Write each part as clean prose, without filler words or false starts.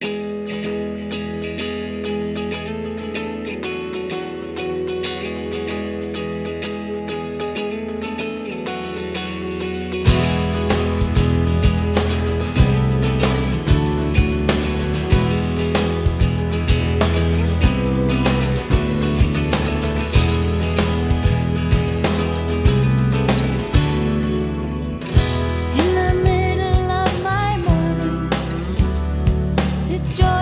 In the middle of my morning sits Joe.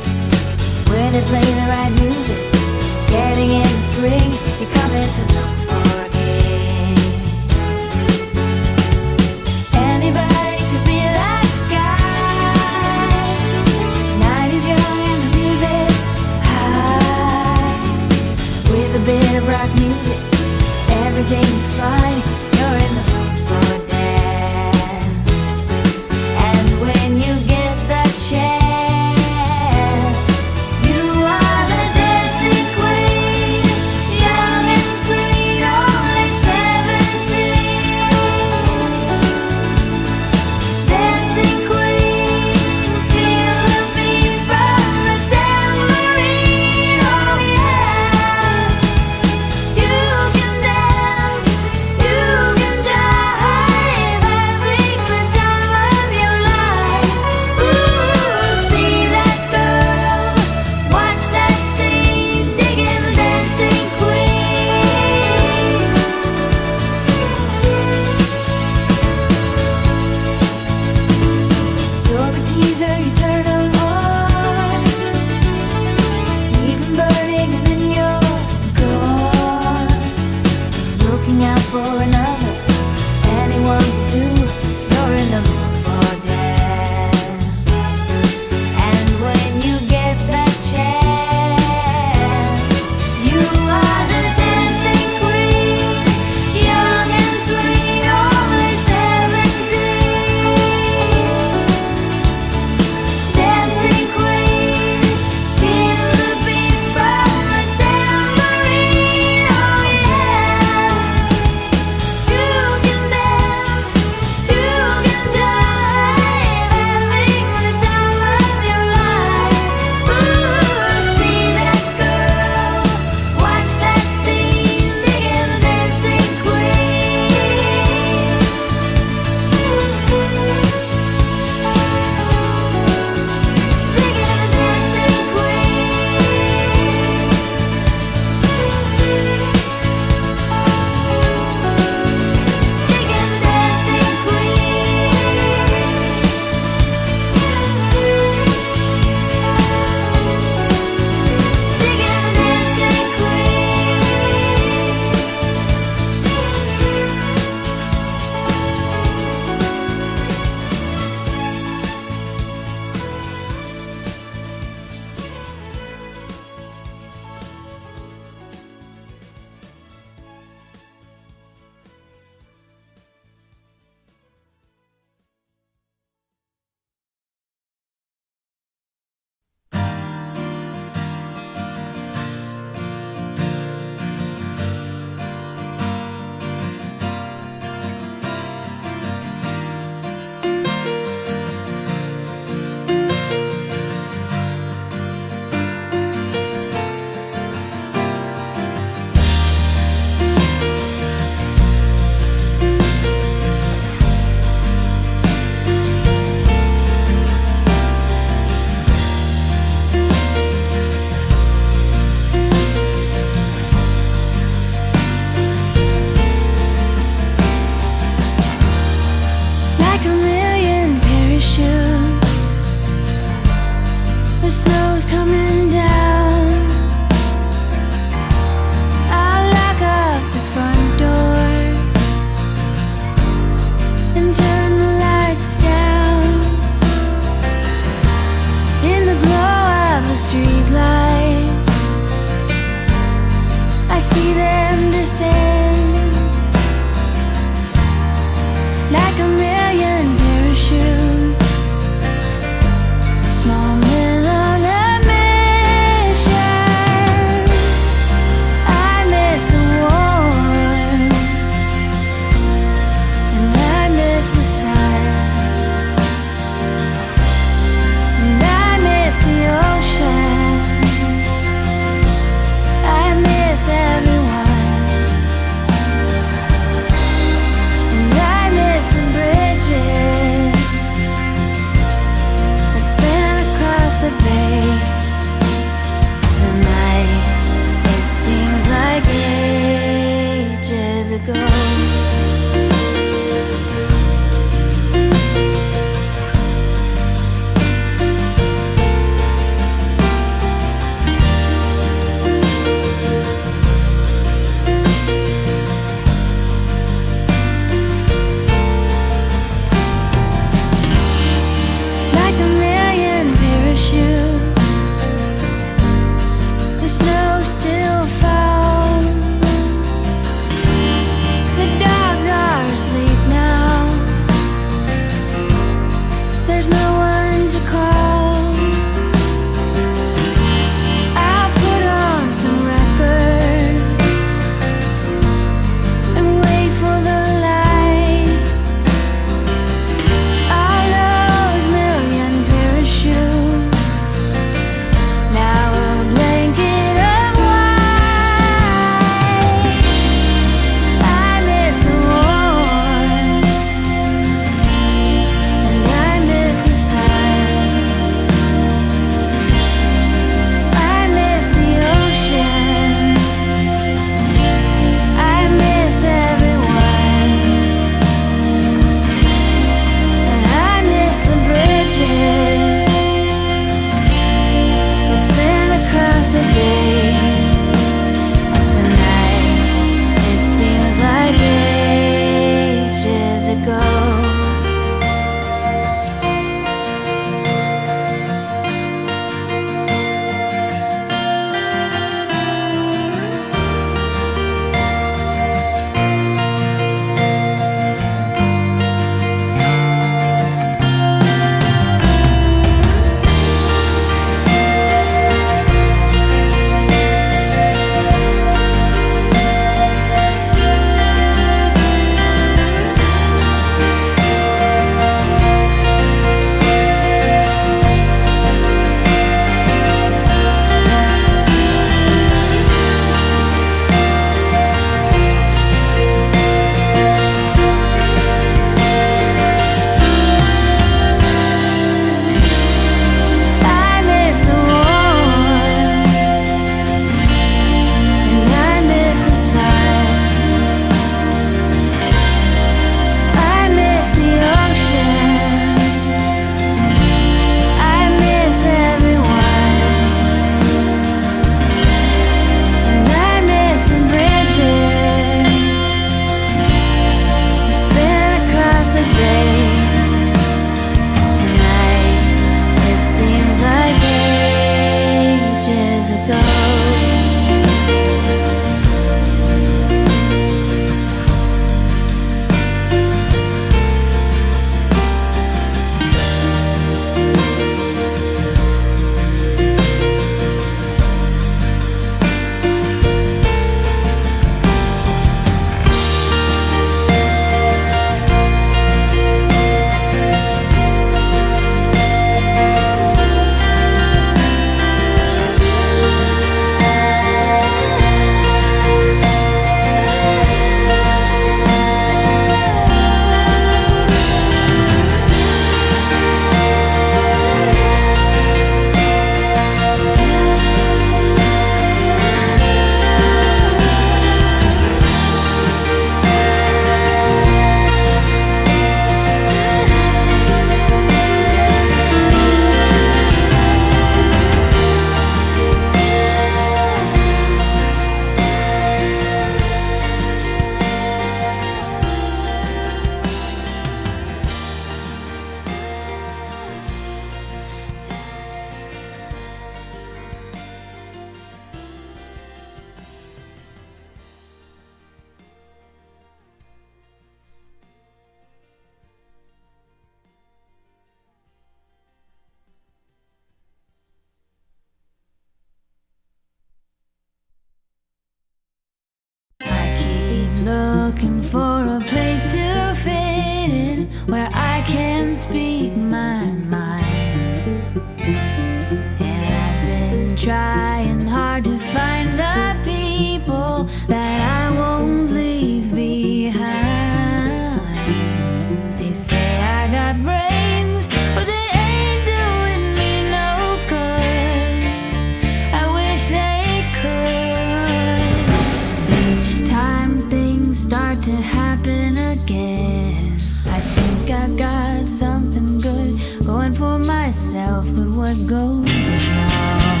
happen again. I think I got something good going for myself, but what goes wrong?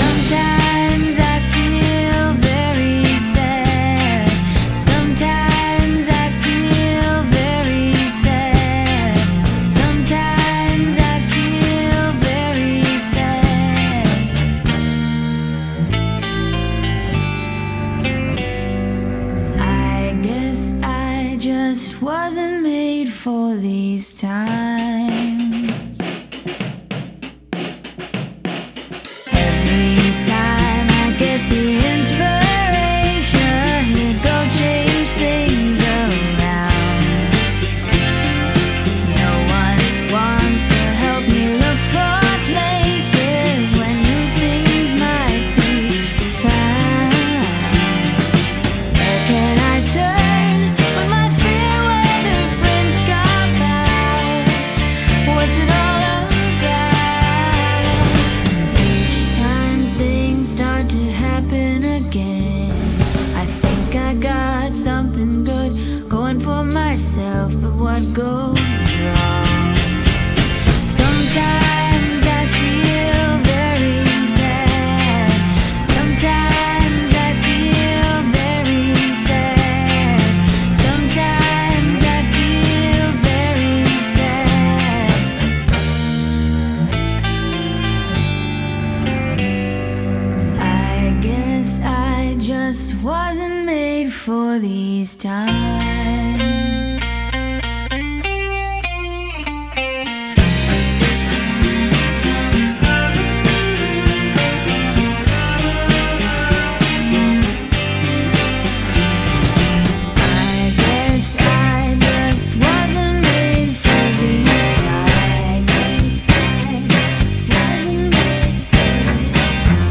Sometimes I feel very sad. Sometimes I feel very sad. Sometimes I feel very sad. I guess I just wasn't made for these times. Every time I get the inspiration to go change things around, no one wants to help me look for places when new things might be found. Where can I turn when my fair weather friends got out? What's it all about? Each time things start to happen again, I think I got something good going for myself, but what goes wrong? Sometimes I feel very sad. Sometimes I feel very sad. Sometimes I feel very sad. I guess I just wasn't made for these times. I guess I just wasn't made for these times. I guess I wasn't made for these times.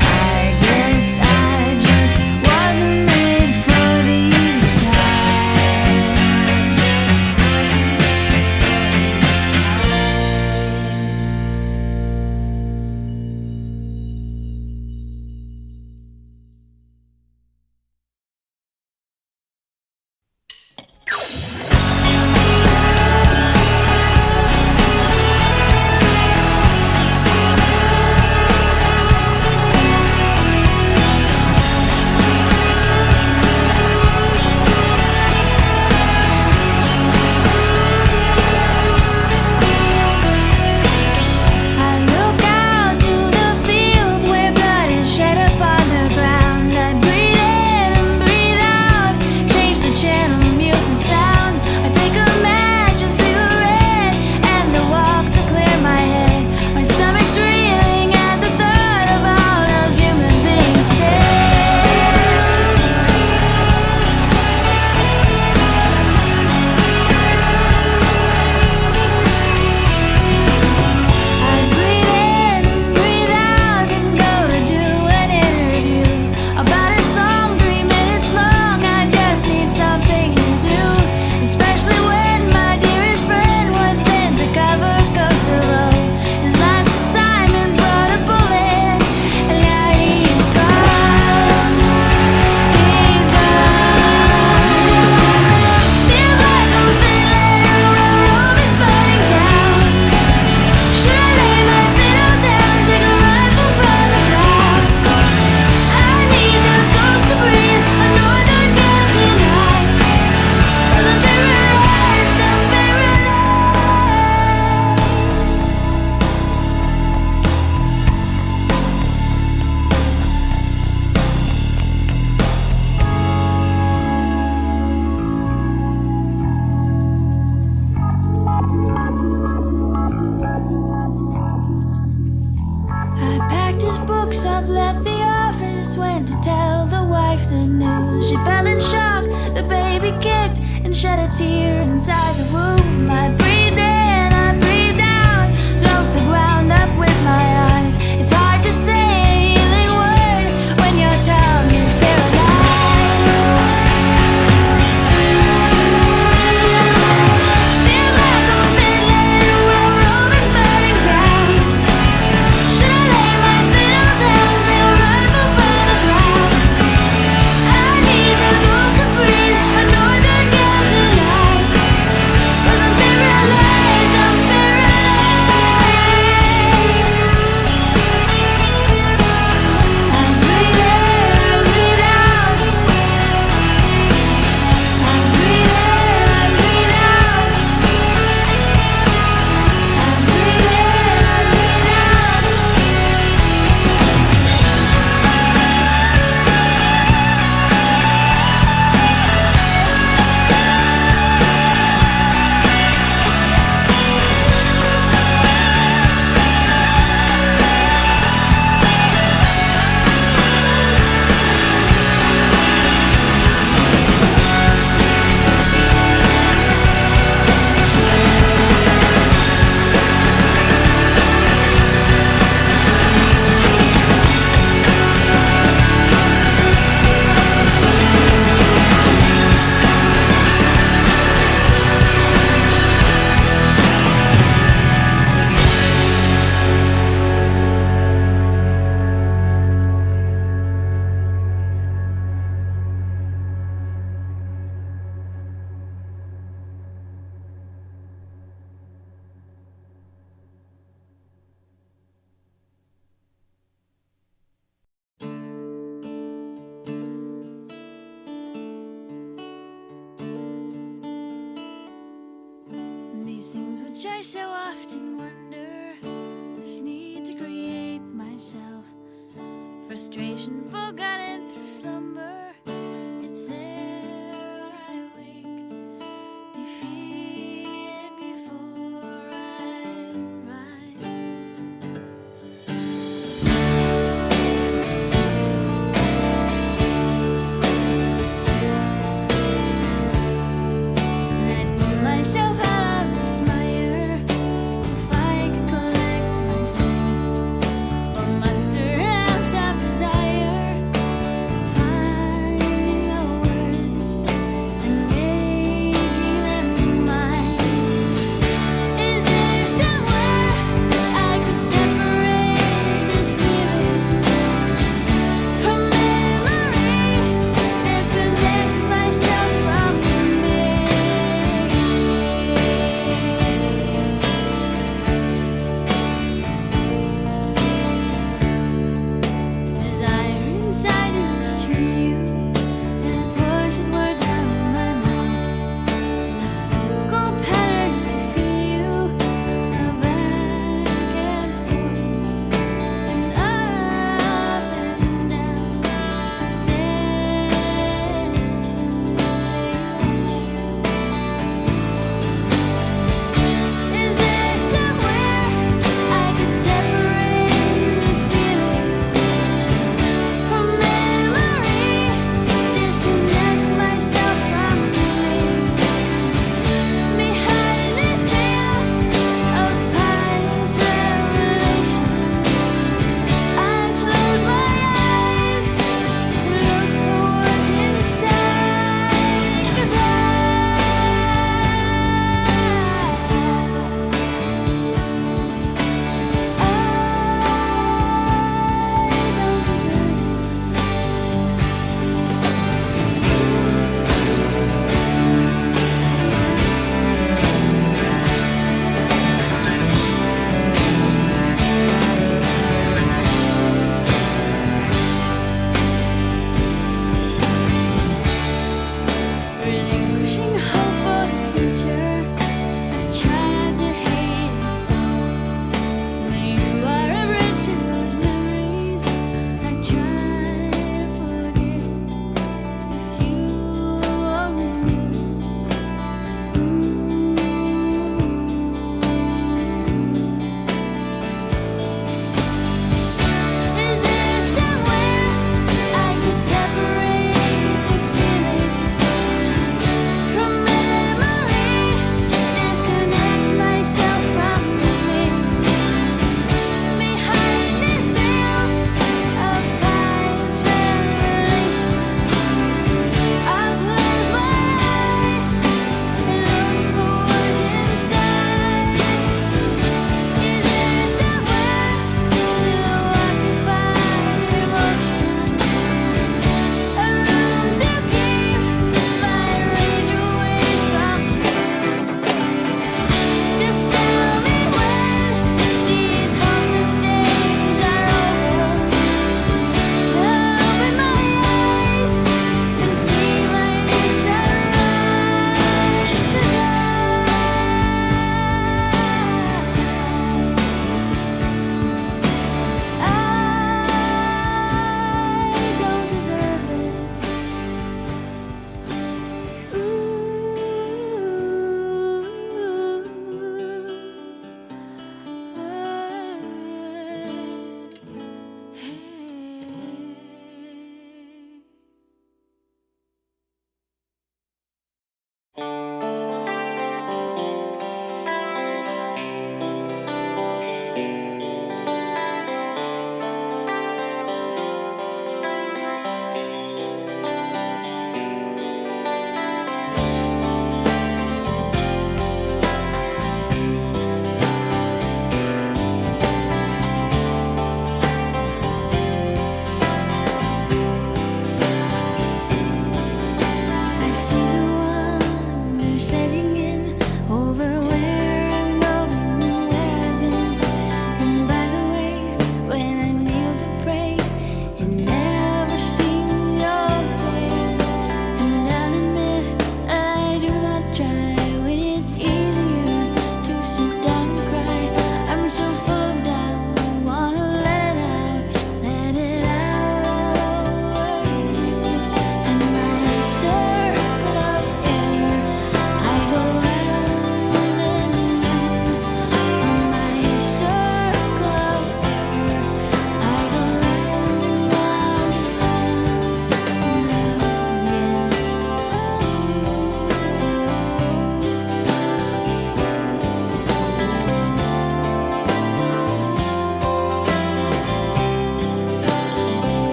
I guess I just wasn't made for these times. I look out to the fields where blood is shed upon the ground. I breathe in and breathe out, change the channel, mute the sound. I take a match, a cigarette, and a walk to clear my head. My stomach's reeling at the thought of all those human beings dead. I breathe in and breathe out and go to do an interview about a song 3 minutes long. I just need something to do, especially when my dearest friend was sent to cover Kosovo. His last assignment brought a bullet, and now he's gone. He's gone. Feel like a fiddler while Rome is burning down. Should I lay my fiddle down, take a rifle from the ground? I need the ghost to breathe, a northern gale tonight. 'Cause I'm paralyzed, I'm I packed his books up, left the office, went to tell the wife the news. She fell in shock, the baby kicked and shed a tear inside the womb. I breathed in, I breathed out, soaked the ground up with my eyes. It's hard to say a healing word when your tongue is paralyzed. Feel like a fiddler while Rome is burning down. Should I lay my fiddle down, take a rifle from the ground? I need the ghost to breathe, a northern These things which I so often wonder, this need to create myself, frustration forgotten through slumber. It's there when I wake, defeat it before I rise. And I pull myself out of this mire, if I could collect my strength, or muster out top desire, finding the words and making them mine. Is there somewhere I could separate this feeling from memory, disconnect myself from me?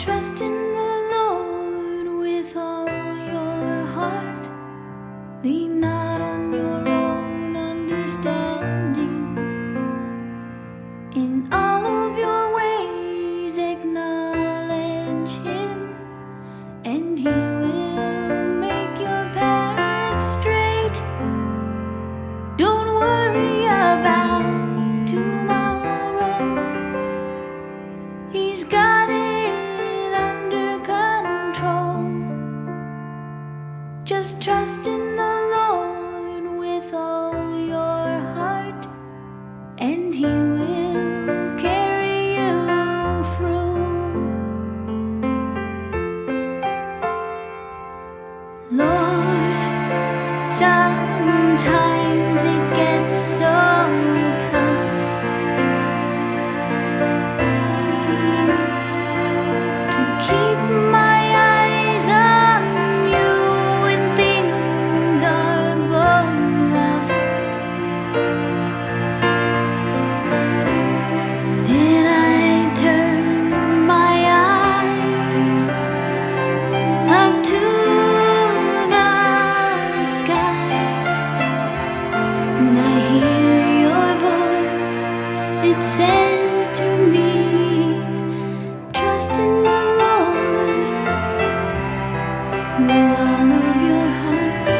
Trust in the Lord with all your heart. Lean not on your own understanding. In all of your ways acknowledge Him, and He will make your path straight. Don't worry about tomorrow. He's got it under control. Just trust in the Lord with all your heart, and He will carry you through. Lord, sometimes it gets so tough to keep my eyes on you when things are going rough. Then I turn my eyes up to the sky, and I hear your voice. It says to me, trust in the Lord with all of your heart.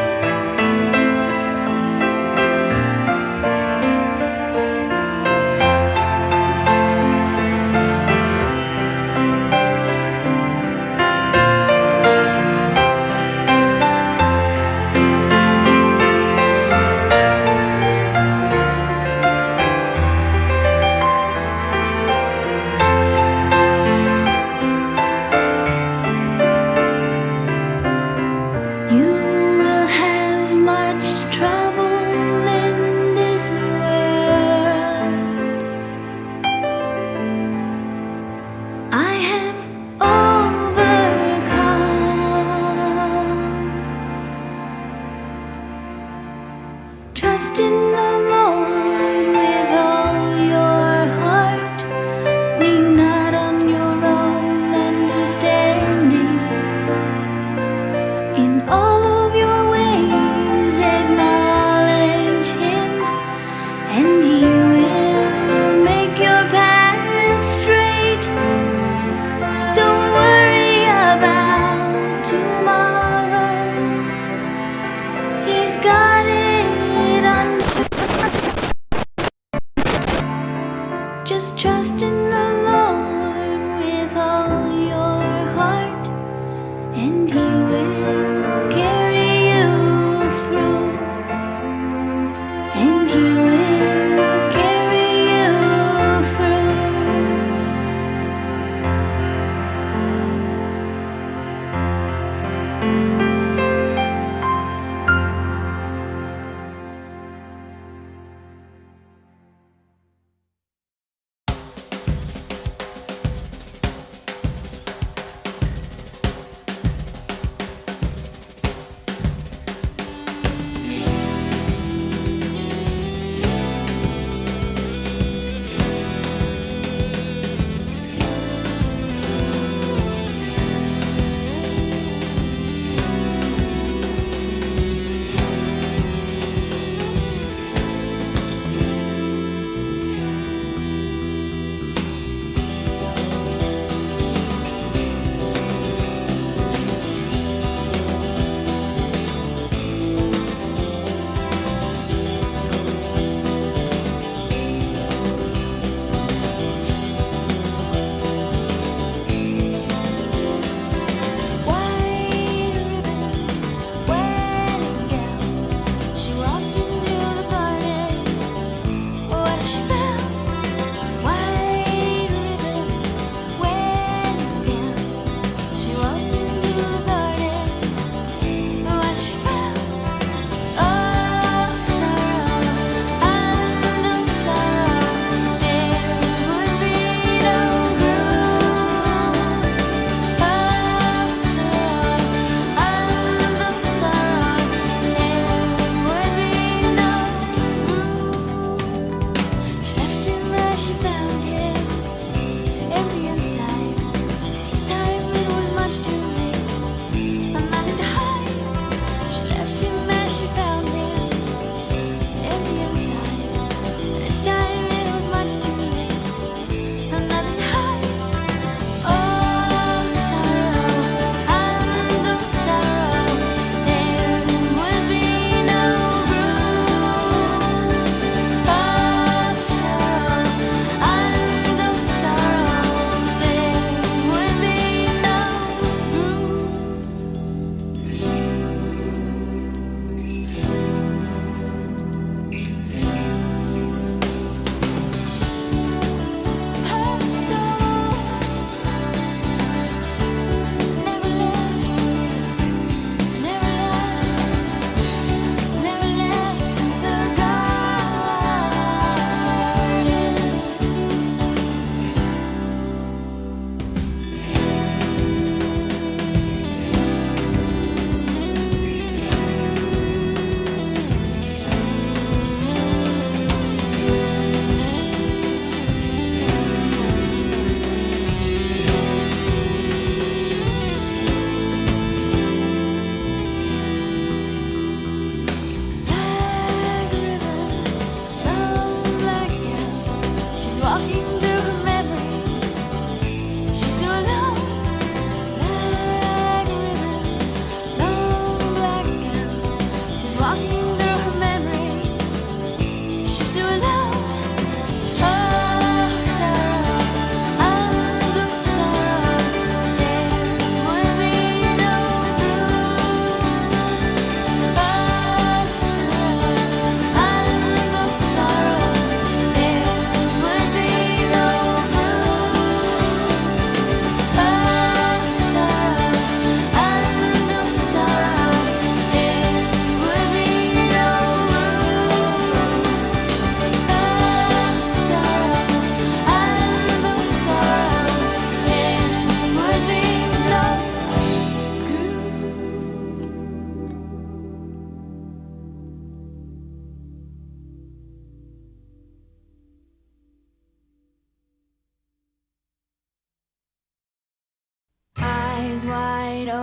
You will have much trouble in this world. I have overcome. Trust in the Lord with all your heart. Lean not on your own understanding. In all of your ways acknowledge Him, and He will make your path straight. Don't worry about tomorrow. He's got it under. Just trust in the Lord with all your heart, and He will carry you through. And He will carry you through.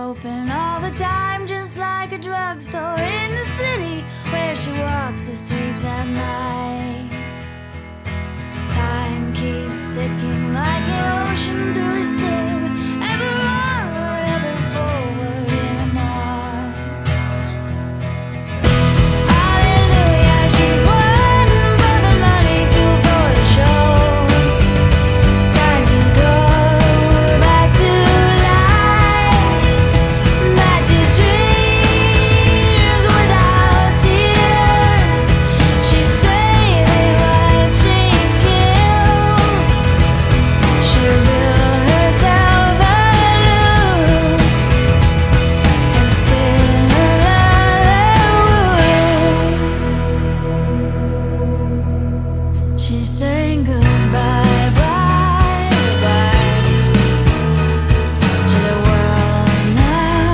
open all the time, just like a drugstore in the city where she walks the streets at night. Time keeps ticking like an ocean through a sieve, ever onward, ever forward in a march. Hallelujah, she's waiting for the money to for the show. Time to go back to life, back to dreams without tears. She's saving what she killed. She'll build herself a loop and spin another wheel. She's saying goodbye, bye, bye to the world now.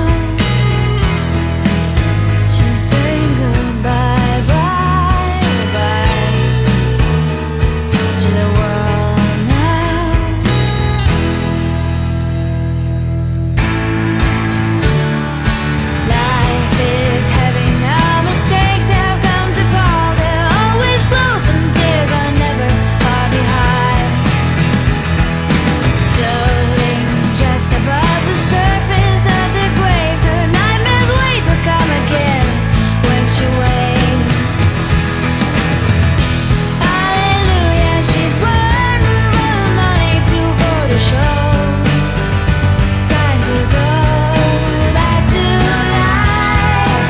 She's saying goodbye, bye, bye to the world now. Life is heavy now, mistakes have come to call. They're always close and tears are never far behind. Floating just above the surface of the graves, her nightmares wait to come again when she wakes. Hallelujah, she's waiting for the money to go to show. Time to go back to life,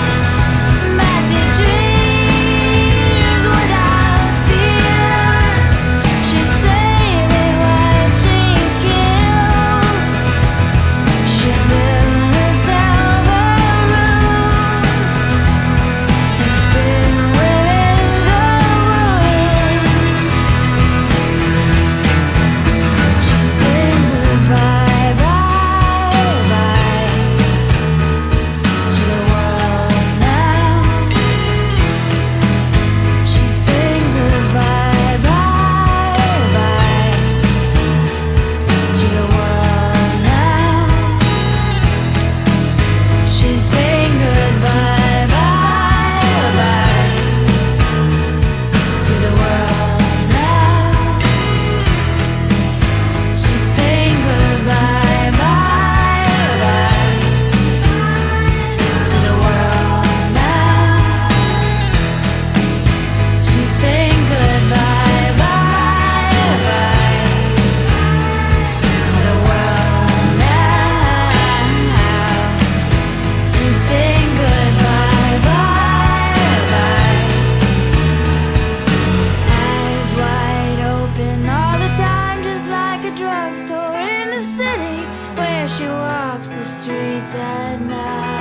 back to dreams without fear. She's saving what she killed. She'll build herself a room and spin within the woods. She's saying goodbye, bye, bye to the world now. She's saying goodbye, bye, bye to the world now. She's saying goodbye, bye, bye to the world now. She's saying goodbye, bye, bye to the world now. She's saying goodbye, bye, bye to the world now. She's saying goodbye, bye, bye. Eyes wide open all the time, just like a drugstore in the city where she walks the streets at night.